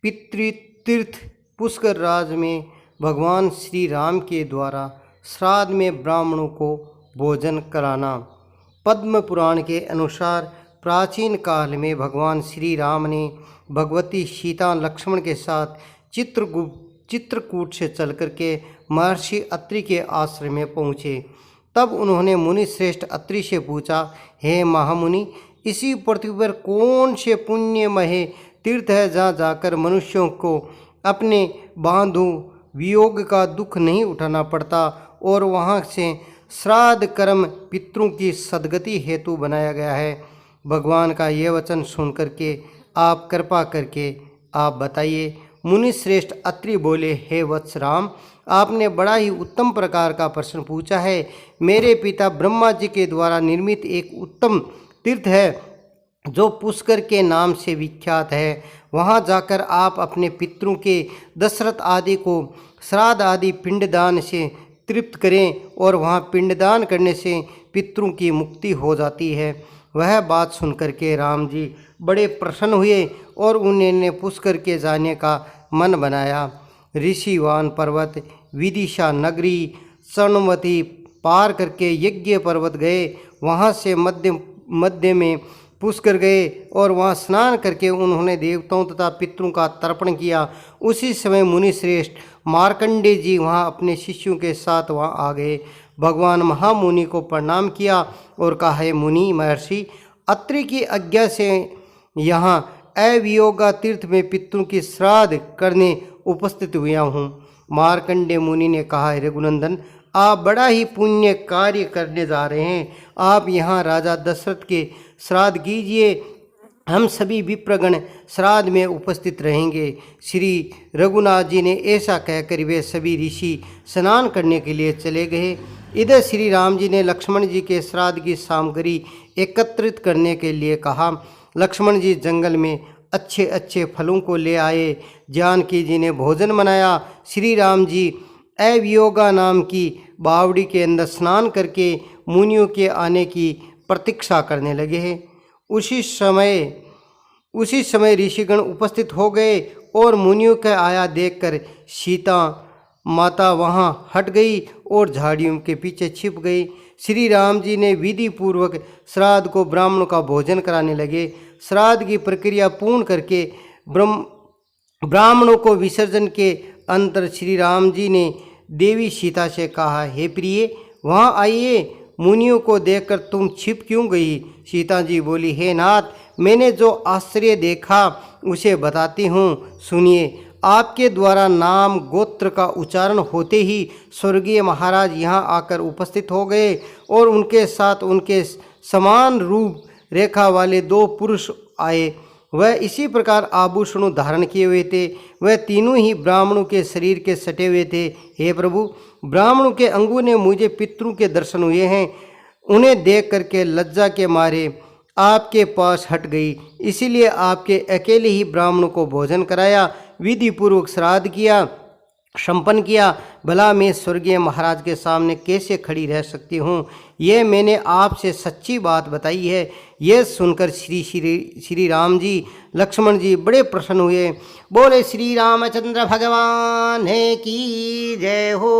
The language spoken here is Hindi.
पितृतीर्थ पुष्कर राज में भगवान श्री राम के द्वारा श्राद्ध में ब्राह्मणों को भोजन कराना। पद्म पुराण के अनुसार प्राचीन काल में भगवान श्री राम ने भगवती सीता लक्ष्मण के साथ चित्रकूट से चल कर के महर्षि अत्रि के आश्रम में पहुँचे। तब उन्होंने मुनि श्रेष्ठ अत्रि से पूछा, हे महामुनि, इसी पृथ्वी पर कौन से पुण्यमय तीर्थ है जहाँ जाकर मनुष्यों को अपने बांधु वियोग का दुख नहीं उठाना पड़ता और वहाँ से श्राद्ध कर्म पितरों की सद्गति हेतु बनाया गया है। भगवान का यह वचन सुन करके आप कृपा करके आप बताइए। मुनि श्रेष्ठ अत्रि बोले, हे वत्स राम, आपने बड़ा ही उत्तम प्रकार का प्रश्न पूछा है। मेरे पिता ब्रह्मा जी के द्वारा निर्मित एक उत्तम तीर्थ है जो पुष्कर के नाम से विख्यात है। वहाँ जाकर आप अपने पितरों के दशरथ आदि को श्राद्ध आदि पिंडदान से तृप्त करें और वहाँ पिंडदान करने से पितरों की मुक्ति हो जाती है। वह बात सुनकर के राम जी बड़े प्रसन्न हुए और उन्होंने पुष्कर के जाने का मन बनाया। ऋषिवान पर्वत, विदिशा नगरी, स्वर्णवती पार करके यज्ञ पर्वत गए। वहाँ से मध्य में पुष्कर गए और वहाँ स्नान करके उन्होंने देवताओं तथा पितरों का तर्पण किया। उसी समय मुनि श्रेष्ठ मार्कंडेय जी वहाँ अपने शिष्यों के साथ वहाँ आ गए। भगवान महामुनि को प्रणाम किया और कहा, हे मुनि महर्षि, अत्रि की आज्ञा से यहाँ अवियोगा तीर्थ में पितरों की श्राद्ध करने उपस्थित हुआ हूँ। मार्कंडेय मुनि ने कहा, रघुनंदन, आप बड़ा ही पुण्य कार्य करने जा रहे हैं। आप यहाँ राजा दशरथ के श्राद्ध कीजिए, हम सभी विप्रगण श्राद्ध में उपस्थित रहेंगे। श्री रघुनाथ जी ने ऐसा कहकर वे सभी ऋषि स्नान करने के लिए चले गए। इधर श्री राम जी ने लक्ष्मण जी के श्राद्ध की सामग्री एकत्रित करने के लिए कहा। लक्ष्मण जी जंगल में अच्छे अच्छे फलों को ले आए। जानकी जी ने भोजन बनाया। श्री राम जी अवियोगा नाम की बावड़ी के अंदर स्नान करके मुनियों के आने की प्रतीक्षा करने लगे हैं। उसी समय ऋषिगण उपस्थित हो गए और मुनियों का आया देखकर सीता माता वहाँ हट गई और झाड़ियों के पीछे छिप गई। श्री राम जी ने विधि पूर्वक श्राद्ध को ब्राह्मणों का भोजन कराने लगे। श्राद्ध की प्रक्रिया पूर्ण करके ब्राह्मणों को विसर्जन के अंतर श्री राम जी ने देवी सीता से कहा, हे प्रिय, वहाँ आइए, मुनियों को देखकर तुम छिप क्यों गई? सीता जी बोली, हे नाथ, मैंने जो आश्चर्य देखा उसे बताती हूँ, सुनिए। आपके द्वारा नाम गोत्र का उच्चारण होते ही स्वर्गीय महाराज यहाँ आकर उपस्थित हो गए और उनके साथ उनके समान रूप रेखा वाले दो पुरुष आए। वह इसी प्रकार आभूषणों धारण किए हुए थे। वह तीनों ही ब्राह्मणों के शरीर के सटे हुए थे। हे प्रभु, ब्राह्मणों के अंगों ने मुझे पितरों के दर्शन हुए हैं। उन्हें देख करके लज्जा के मारे आपके पास हट गई, इसीलिए आपके अकेले ही ब्राह्मणों को भोजन कराया, विधि पूर्वक श्राद्ध किया, संपन्न किया। भला मैं स्वर्गीय महाराज के सामने कैसे खड़ी रह सकती हूँ? यह मैंने आपसे सच्ची बात बताई है। यह सुनकर श्री राम जी लक्ष्मण जी बड़े प्रसन्न हुए। बोले श्री रामचंद्र भगवान की जय हो।